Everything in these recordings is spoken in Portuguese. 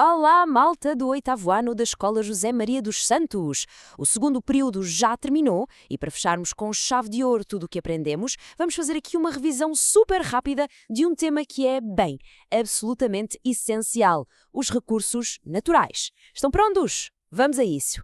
Olá, malta do 8º ano da Escola José Maria dos Santos! O segundo período já terminou e para fecharmos com chave de ouro tudo o que aprendemos, vamos fazer aqui uma revisão super rápida de um tema que é, bem, absolutamente essencial: os recursos naturais. Estão prontos? Vamos a isso!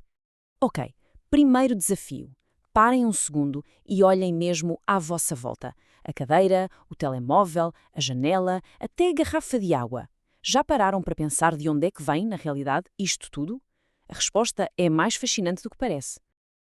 Ok, primeiro desafio. Parem um segundo e olhem mesmo à vossa volta. A cadeira, o telemóvel, a janela, até a garrafa de água. Já pararam para pensar de onde é que vem, na realidade, isto tudo? A resposta é mais fascinante do que parece.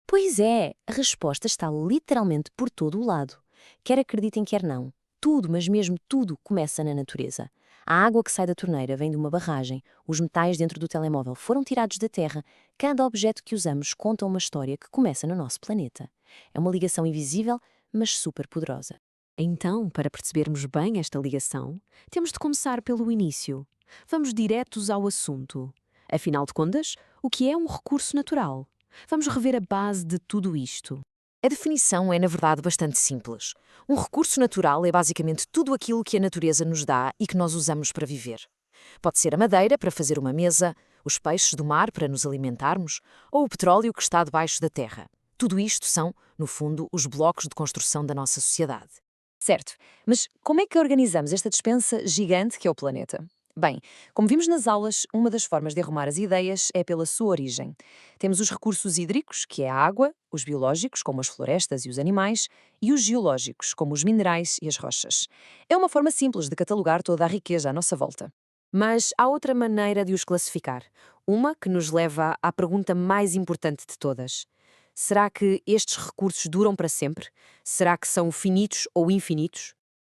Pois é, a resposta está literalmente por todo o lado. Quer acreditem, quer não. Tudo, mas mesmo tudo, começa na natureza. A água que sai da torneira vem de uma barragem, os metais dentro do telemóvel foram tirados da terra, cada objeto que usamos conta uma história que começa no nosso planeta. É uma ligação invisível, mas super poderosa. Então, para percebermos bem esta ligação, temos de começar pelo início. Vamos diretos ao assunto. Afinal de contas, o que é um recurso natural? Vamos rever a base de tudo isto. A definição é, na verdade, bastante simples. Um recurso natural é basicamente tudo aquilo que a natureza nos dá e que nós usamos para viver. Pode ser a madeira para fazer uma mesa, os peixes do mar para nos alimentarmos ou o petróleo que está debaixo da terra. Tudo isto são, no fundo, os blocos de construção da nossa sociedade. Certo, mas como é que organizamos esta despensa gigante que é o planeta? Bem, como vimos nas aulas, uma das formas de arrumar as ideias é pela sua origem. Temos os recursos hídricos, que é a água, os biológicos, como as florestas e os animais, e os geológicos, como os minerais e as rochas. É uma forma simples de catalogar toda a riqueza à nossa volta. Mas há outra maneira de os classificar. Uma que nos leva à pergunta mais importante de todas. Será que estes recursos duram para sempre? Será que são finitos ou infinitos?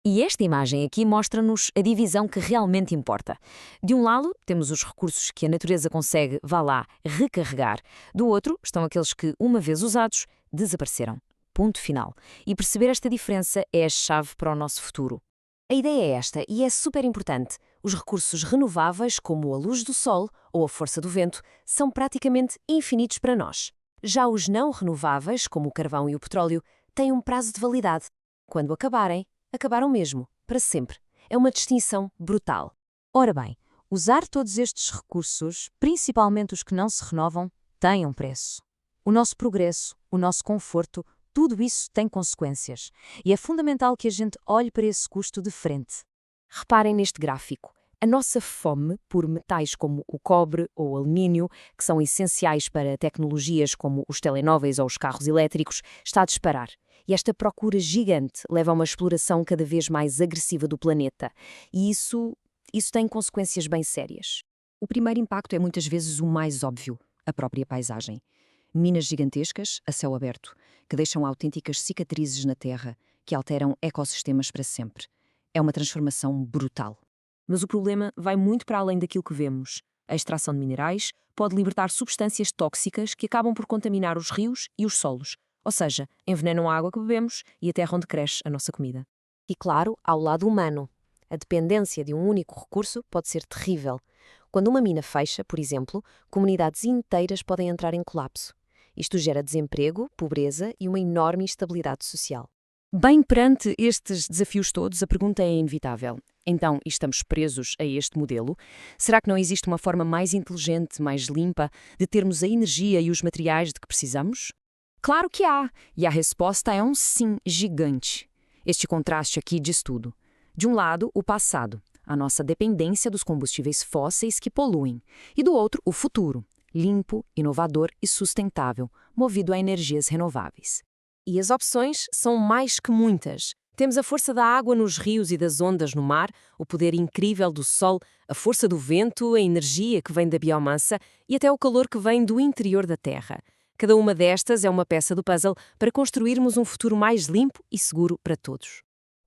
E esta imagem aqui mostra-nos a divisão que realmente importa. De um lado, temos os recursos que a natureza consegue, vá lá, recarregar. Do outro, estão aqueles que, uma vez usados, desapareceram. Ponto final. E perceber esta diferença é a chave para o nosso futuro. A ideia é esta e é super importante. Os recursos renováveis, como a luz do sol ou a força do vento, são praticamente infinitos para nós. Já os não renováveis, como o carvão e o petróleo, têm um prazo de validade. Quando acabarem, acabaram mesmo, para sempre. É uma distinção brutal. Ora bem, usar todos estes recursos, principalmente os que não se renovam, tem um preço. O nosso progresso, o nosso conforto, tudo isso tem consequências. E é fundamental que a gente olhe para esse custo de frente. Reparem neste gráfico. A nossa fome por metais como o cobre ou o alumínio, que são essenciais para tecnologias como os telemóveis ou os carros elétricos, está a disparar. E esta procura gigante leva a uma exploração cada vez mais agressiva do planeta. E isso tem consequências bem sérias. O primeiro impacto é muitas vezes o mais óbvio, a própria paisagem. Minas gigantescas, a céu aberto, que deixam autênticas cicatrizes na terra, que alteram ecossistemas para sempre. É uma transformação brutal. Mas o problema vai muito para além daquilo que vemos. A extração de minerais pode libertar substâncias tóxicas que acabam por contaminar os rios e os solos, ou seja, envenenam a água que bebemos e a terra onde cresce a nossa comida. E claro, há o lado humano. A dependência de um único recurso pode ser terrível. Quando uma mina fecha, por exemplo, comunidades inteiras podem entrar em colapso. Isto gera desemprego, pobreza e uma enorme instabilidade social. Bem, perante estes desafios todos, a pergunta é inevitável. Então, estamos presos a este modelo? Será que não existe uma forma mais inteligente, mais limpa, de termos a energia e os materiais de que precisamos? Claro que há, e a resposta é um sim gigante. Este contraste aqui diz tudo. De um lado, o passado, a nossa dependência dos combustíveis fósseis que poluem, e do outro, o futuro, limpo, inovador e sustentável, movido a energias renováveis. E as opções são mais que muitas. Temos a força da água nos rios e das ondas no mar, o poder incrível do sol, a força do vento, a energia que vem da biomassa e até o calor que vem do interior da terra. Cada uma destas é uma peça do puzzle para construirmos um futuro mais limpo e seguro para todos.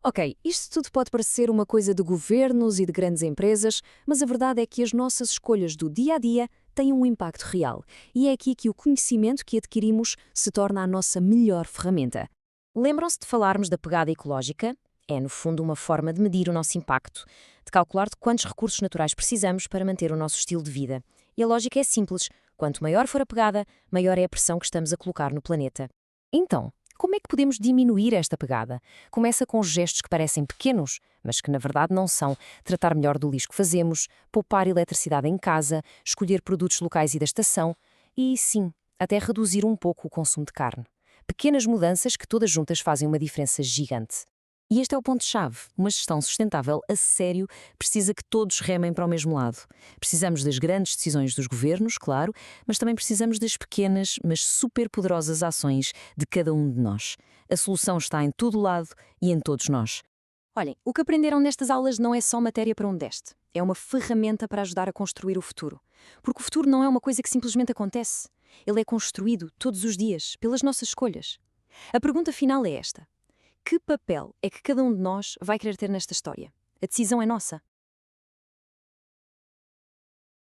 Ok, isto tudo pode parecer uma coisa de governos e de grandes empresas, mas a verdade é que as nossas escolhas do dia a dia têm um impacto real. E é aqui que o conhecimento que adquirimos se torna a nossa melhor ferramenta. Lembram-se de falarmos da pegada ecológica? É, no fundo, uma forma de medir o nosso impacto, de calcular de quantos recursos naturais precisamos para manter o nosso estilo de vida. E a lógica é simples. Quanto maior for a pegada, maior é a pressão que estamos a colocar no planeta. Então, como é que podemos diminuir esta pegada? Começa com gestos que parecem pequenos, mas que na verdade não são. Tratar melhor do lixo que fazemos, poupar eletricidade em casa, escolher produtos locais e da estação e, sim, até reduzir um pouco o consumo de carne. Pequenas mudanças que todas juntas fazem uma diferença gigante. E este é o ponto-chave. Uma gestão sustentável a sério precisa que todos remem para o mesmo lado. Precisamos das grandes decisões dos governos, claro, mas também precisamos das pequenas, mas superpoderosas ações de cada um de nós. A solução está em todo lado e em todos nós. Olhem, o que aprenderam nestas aulas não é só matéria para um teste. É uma ferramenta para ajudar a construir o futuro. Porque o futuro não é uma coisa que simplesmente acontece. Ele é construído todos os dias, pelas nossas escolhas. A pergunta final é esta: que papel é que cada um de nós vai querer ter nesta história? A decisão é nossa.